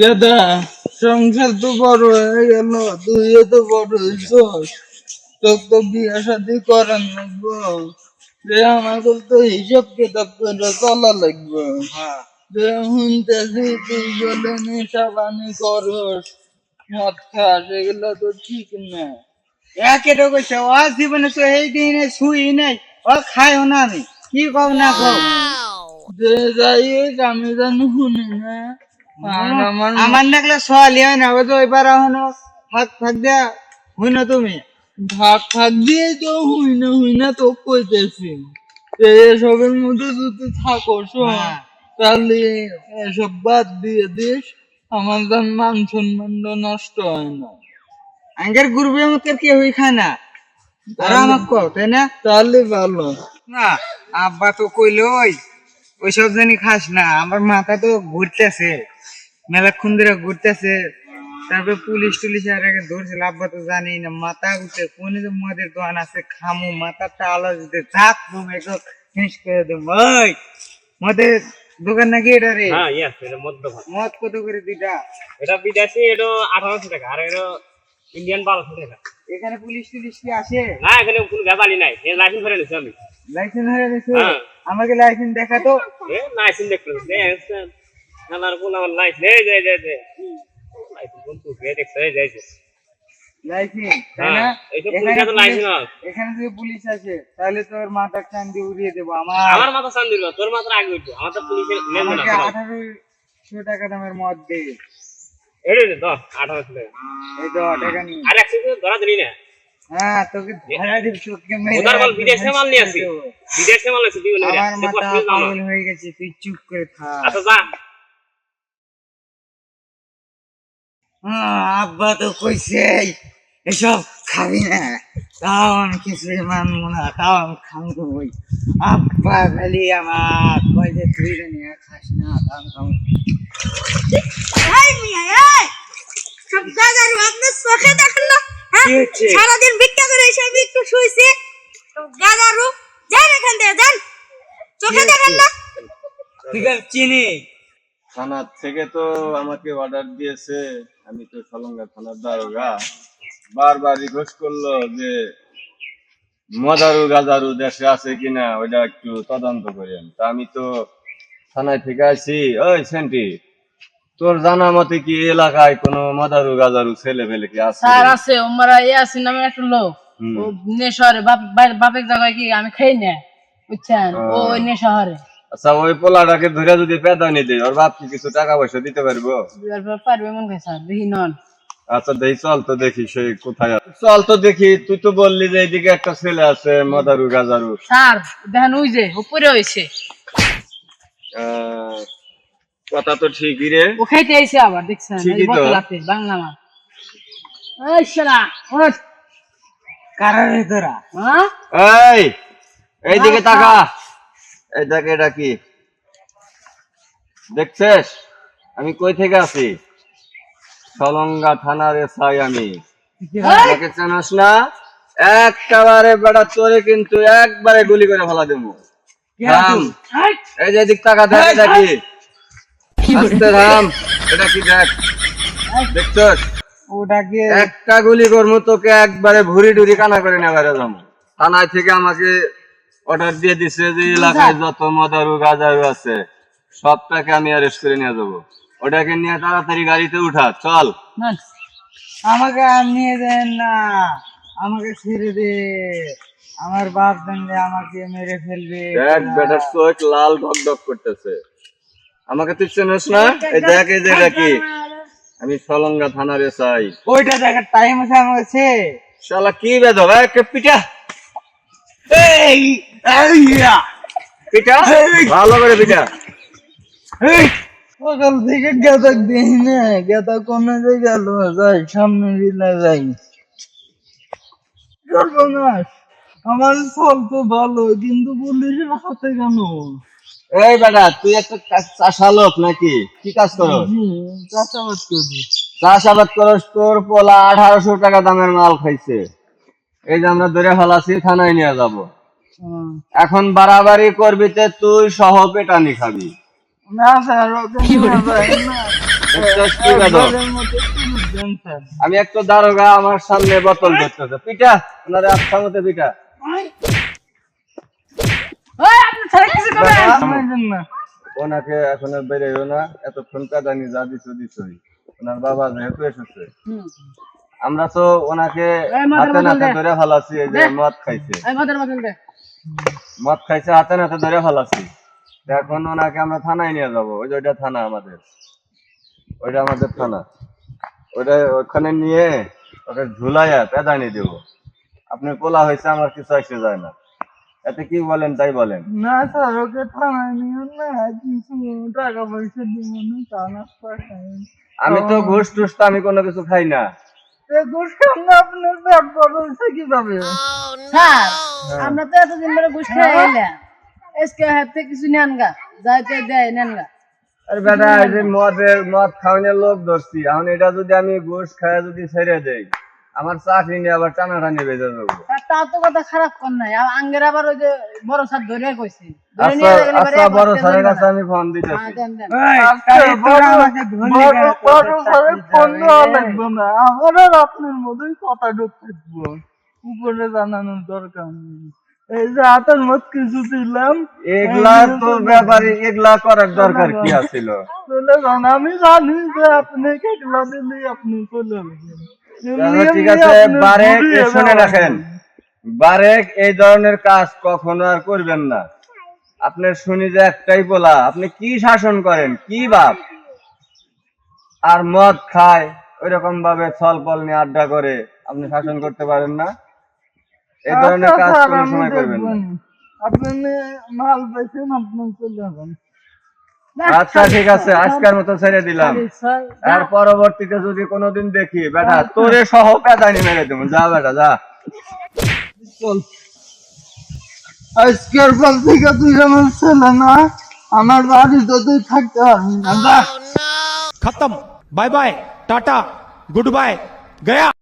গেদা সংসার তো বড় হয়ে গেল, তুইও তো বড় হইছস, তোর তো বিয়ে শাদী করার লাগবো। যে আমাকে তো হিসাব কিতাব করে চলা লাগবে। যে শুনতেছি তুই বলে নেশা পানি করস, মদ খাস, এগুলো তো ঠিক না। একেটো কইছে ও জীবনে তো এই দিনে শুই নাই, ও খাইও না আমি কি কও না কও। যে যাই হোক আমি জানি শুনি না। আর আমার নাকলে সোয়ালি হয় না, ওই তো এবার এখনো ফাঁক ফাঁক দেয়া হইনো তুমি। ভাগ ভাগ দিয়ে তো হুই না তো কইতেছি। এসবের মধ্যে যদি থাকো শোন, তাহলে এসব বাদ দিয়ে দিস, আমার যেন মান সম্মানটা নষ্ট হয় না। আঙ্গের গুরুবের মতো কেউ খায় না, আর আমাকে কও তাই না? তাহলে ভালো। না আব্বা তো কইলই ওইসব জানি খাস না, আমার মাথা তো ঘুরতেছে, মেলাক্ষণ ধরে ঘুরতেছে। তারপরে পুলিশ টুলিশ আর আগে ধরছিল, আব্বা তো জানি না, মাথা ঘুরতে কোন যে মদের দোকান আছে খামু, মাথাটা আলাদা দিতে থাক তুমি একটু ফিনিশ করে দেবো। ওই মদের দোকান নাকি এটা রে? হ্যাঁ ইয়েস, এটা মধ্য ভাগ। মদ কত করে দুইটা? এটা বিদেশি, এটা 1800 টাকা, আর এটা ইন্ডিয়ান 1200 টাকা। এখানে পুলিশ টুলিশ কি আসে? না, এখানে কোনো ভেজালই নাই, এই লাইসেন্স করে নিছি আমি। লাইসেন্স হয়ে গেছে? হ্যাঁ। আমাকে লাইসেন্স দেখা তো। এ লাইসেন্স দেখতে খেলার কোন আমার লাইসেন্স, এই যে লাইসেন্স কোন তুই দেখছ, এই যে লাইসেন্স তাই না? হ্যাঁ, এইসব পুলিশের তো লাইসেন্স আছে। এখানে যদি পুলিশ আসে তাহলে তোর মাথা টান দিয়ে উড়িয়ে দেবো। আমার মাথা চান দিল, তোর মাথা আগে উঠবো, আমার তো পুলিশের লেনদেন আমাকে আছে। 1800 টাকা দামের মদ দে। এই রে তো 1800 টাকা, এই তো টাকা নি। আর 100 টাকা ধরা দিলি না। হ্যাঁ তোকে ধরা দিব, তোকে মেরে ওদার মাল বিদেশে মাল নিয়ে আসি, বিদেশে মাল আছে তুই বলে আমার মাথা পাগল হয়ে গেছে, তুই চুপ করে থাক। আচ্ছা যা। আব্বা তো কইছে এসব খাবি না, তাও আমি কিছুই মানবো না, তাও আমি খাবো। আব্বা খালি আমার কই যে তুই নিয়ে খাস না, তাও আমি খাবো। এই মিয়া এই সব গাজারু আপনি চোখে দেখেন না? হ্যাঁ, কি হচ্ছে? সারাদিন ভিক্ষা করে এসে আমি একটু শুইছি, গাজারু যান এখান থেকে যান, চোখে দেখেন না? ঠিক আছে চিনি। থানা থেকে তো আমাকে অর্ডার দিয়েছে, আমি তো সলঙ্গা থানার দারোগা। বারবার রিকোয়েস্ট করলো যে মদারু গাজারু দেশে আছে কিনা ওইটা একটু তদন্ত করেন। তা আমি তো থানায় থেকে আসি। ওই সেন্টি, তোর জানা মতে কি এলাকায় কোনো মদারু গাজারু ছেলে ফেলে কি আছে? স্যার আছে, ওমরা ইয়াসিন নামে একটা লোক, ও নেশরে বাপের জায়গায় কি আমি খাই না, বুঝছেন? ও ওই নেশরে। আচ্ছা, ওই পোলাটাকে ধরে যদি পেদানি দেয়, ওর বাপ কি কিছু টাকা পয়সা দিতে পারবো? পারবে মন খাই স্যার, দেখি নন। আচ্ছা দেখি, চল তো দেখি সে কোথায় আছে। চল তো দেখি। তুই তো বললি যে এইদিকে একটা ছেলে আছে মদারু গাজারু। স্যার দেখেন ওই যে উপরে হয়েছে, কথা তো ঠিকই রে। ও খাইতে আইছে আবার, দেখছেন? ঠিকই তো। বতলাতে বাংলা মা। এই শালা ওঠ। কারা রে তোরা? হ্যাঁ এইদিকে তাকা। এই দেখ, এটা কি দেখছিস? আমি কই থেকে আছি? সলঙ্গা থানার এসআই আমি। আমাকে চেনাস না? একবারে বেটা তোরে কিন্তু একবারে গুলি করে ফেলা দেবো। থাম। এই যে এদিক তাকা, দেখ এটা কি? আস্তে থাম। এটা কি দেখ? দেখছস? ওটা কি? একটা গুলি করবো তোকে একবারে ভুড়ি টুরি কানা করে নেবারে যাবো। থানায় থেকে আমাকে অর্ডার দিয়ে দিছে যে এলাকায় যত মদারু গাজারু আছে সবটাকে আমি অ্যারেস্ট করে নিয়ে যাবো। ওটাকে নিয়ে তাড়াতাড়ি গাড়িতে উঠা, চল। আমাকে আর নিয়ে দেন না, আমাকে ছেড়ে দে। আমার বাপ জানলে আমাকে মেরে ফেলবে। দেখ বেটার চোখ লাল ঢক ঢক করতেছে। আমাকে তুই চেনিস না? এই দেখ, এই যে এটা কি? আমি সলঙ্গা থানার এসআই। ওইটা দেখার টাইম আছে আমার কাছে? শালা কি বেদব, একটা পিটা এই ইয়া পিটা, ভালো করে পিটা। সকাল থেকে গেতা দিই না, গেতা কোনে যে গেল, যাই সামনে দিলে যাই। সর্বনাশ, আমার ফল তো ভালো, কিন্তু পুলিশের হাতে কেন? এই বেটা, তুই একটা চাষা লোক নাকি? কি কাজ করো? চাষাবাদ করি। চাষাবাদ করস? তোর পোলা 1800 টাকা দামের মাল খাইছে। এই যে আমরা ধরে ফেলাছি, থানায় নিয়ে যাব। এখন বাড়াবাড়ি করবি তে তুই সহ পেটানি খাবি। না স্যার, ওকে নিয়ে যায় না। দেখছস কি বেদব? একবারের মতো পুরুষ দেন স্যার। আমি একটা দারোগা আমার সামনে বোতল ধরতেছে, পিটা ওনারে আচ্ছা মতো পিটা। ওই আপনি ছাড়া কিছু করবেন থামাইবেন না। ওনাকে এখন আর বেরোইও না, এতক্ষণ কাদানি যা দিছই। ওনার বাবা যেহেতু এসেছে, আমরা তো ওনাকে এই মদের হাতে বোতল নাতে দে। ধরে ফেলাছি, এই যে দে। মদ খাইছে, এই মদের বোতল দে মদ খাইছে হাতে নাতে ধরে ফেলাছি। এখন ওনাকে আমরা থানায় নিয়ে যাবো, ওই যে ওইটা থানা আমাদের, ওইটা আমাদের থানা, ওইটা ওখানে নিয়ে ওকে ঝুলাইয়া পেদানি দেবো। আপনার পোলা হয়েছে, আমার কিছু আসে যায় না, এতে কি বলেন তাই বলেন। না স্যার, ওকে থানায় নিও না, কিছু টাকা পয়সা দিব না, চা নাস্তা খাই। আমি তো ঘুষ টুস তো আমি কোনো কিছু খাই না। ঘুষ খান আপনার পেট বড় হয়েছে কিভাবে? স্যার আমরা তো এতদিন ধরে ঘুষ খেয়ে এলাম এসকে হাতে কিছু নেন গা যাইতে দেয় নেন গা আরে বেটা, এই যে মদ খাওয়ানোর লোক ধরছি, এখন এটা যদি আমি ঘুষ খাই যদি ছেড়ে দেই, আমার চাকরি নিয়ে আবার টানাটানি বেঁধে যাবো। তা তো কথা খারাপ কর নাই আঙ্গের আবার ওই যে বড় স্যার ধরে কইছি ধরে আচ্ছা নিয়ে গেলে আচ্ছা, বড় স্যারের কাছে আমি ফোন দিতেছি। দেন দেন ফোন দেওয়া লাগবে না, আমার আর আপনার মতোই কথা ঢুকবো, উপরে জানানোর দরকার নেই। এই যে হাতের মত কিছু দিলাম, এগুলা তোর ব্যাপারে এগুলা করার দরকার কি আছিল? চলে যান। আমি জানি যে আপনি কেটলা দিলে আপনি চলে যাবেন। তাহলে ঠিক আছে, বারেক শুনে রাখেন, বারেক এই ধরনের কাজ কখনো আর করবেন না। আপনার শুনি যে একটাই বলা, আপনি কি শাসন করেন, কি বাপ, আর মদ খায় ওই রকম ভাবে ছলপল নিয়ে আড্ডা করে আপনি শাসন করতে পারেন না। এই ধরনের কাজ আচ্ছা, কোনো আমি সময় করবেন না। দেখবনি। আপনি মাল পাইছেন, আপনি চলে যাবেন। আচ্ছা ঠিক আছে, আজকের মতো ছেড়ে দিলাম। আর পরবর্তীতে যদি কোনোদিন দেখি বেটা তোরে সহ পেদানি মেরে দেবো, যা বেটা যা। চল, আজকের পর থেকে তুই আমার ছেলে না, আমার বাড়িতে তুই থাকতে পারবি না, যা। खत्म bye bye tata goodbye गया।